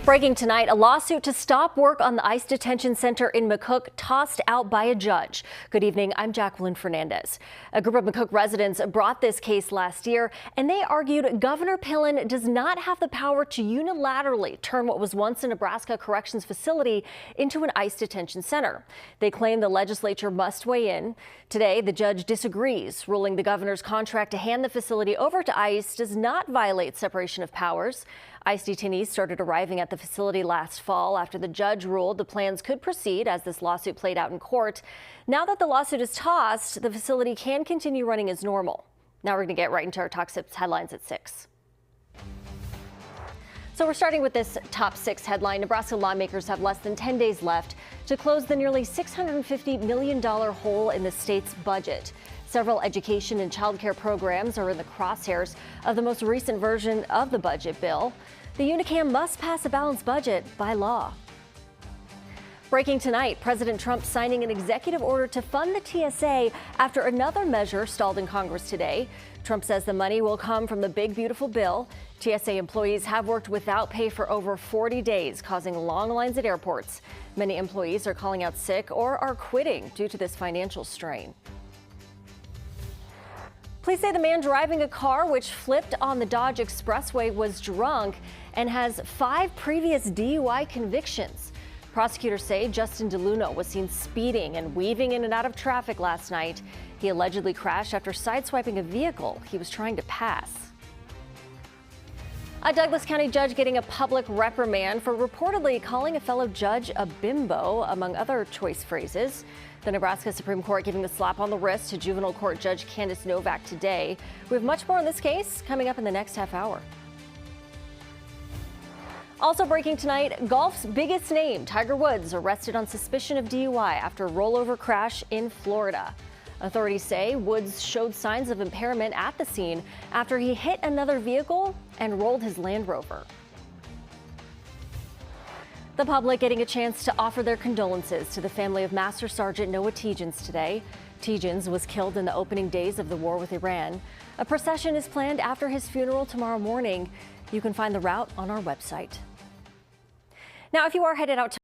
Breaking tonight, a lawsuit to stop work on the ICE detention center in McCook tossed out by a judge. Good evening, I'm Jacqueline Fernandez. A group of McCook residents brought this case last year, and they argued Governor Pillen does not have the power to unilaterally turn what was once a Nebraska corrections facility into an ICE detention center. They claim the legislature must weigh in. Today, the judge disagrees, ruling the governor's contract to hand the facility over to ICE does not violate separation of powers. ICE detainees started arriving at the facility last fall after the judge ruled the plans could proceed as this lawsuit played out in court. Now that the lawsuit is tossed, the facility can continue running as normal. Now we're going to get right into our Talk 6 headlines at 6. So we're starting with this top 6 headline. Nebraska lawmakers have less than 10 days left to close the nearly $650 million hole in the state's budget. Several education and child care programs are in the crosshairs of the most recent version of the budget bill. The Unicam must pass a balanced budget by law. Breaking tonight, President Trump signing an executive order to fund the TSA after another measure stalled in Congress today. Trump says the money will come from the big, beautiful bill. TSA employees have worked without pay for over 40 days, causing long lines at airports. Many employees are calling out sick or are quitting due to this financial strain. Police say the man driving a car which flipped on the Dodge Expressway was drunk and has 5 previous DUI convictions. Prosecutors say Justin DeLuno was seen speeding and weaving in and out of traffic last night. He allegedly crashed after sideswiping a vehicle he was trying to pass. A Douglas County judge getting a public reprimand for reportedly calling a fellow judge a bimbo, among other choice phrases. The Nebraska Supreme Court giving the slap on the wrist to juvenile court judge Candace Novak today. We have much more on this case coming up in the next half hour. Also breaking tonight, golf's biggest name, Tiger Woods, arrested on suspicion of DUI after a rollover crash in Florida. Authorities say Woods showed signs of impairment at the scene after he hit another vehicle and rolled his Land Rover. The public getting a chance to offer their condolences to the family of Master Sergeant Noah Tegens today. Tegens was killed in the opening days of the war with Iran. A procession is planned after his funeral tomorrow morning. You can find the route on our website. Now, if you are headed out to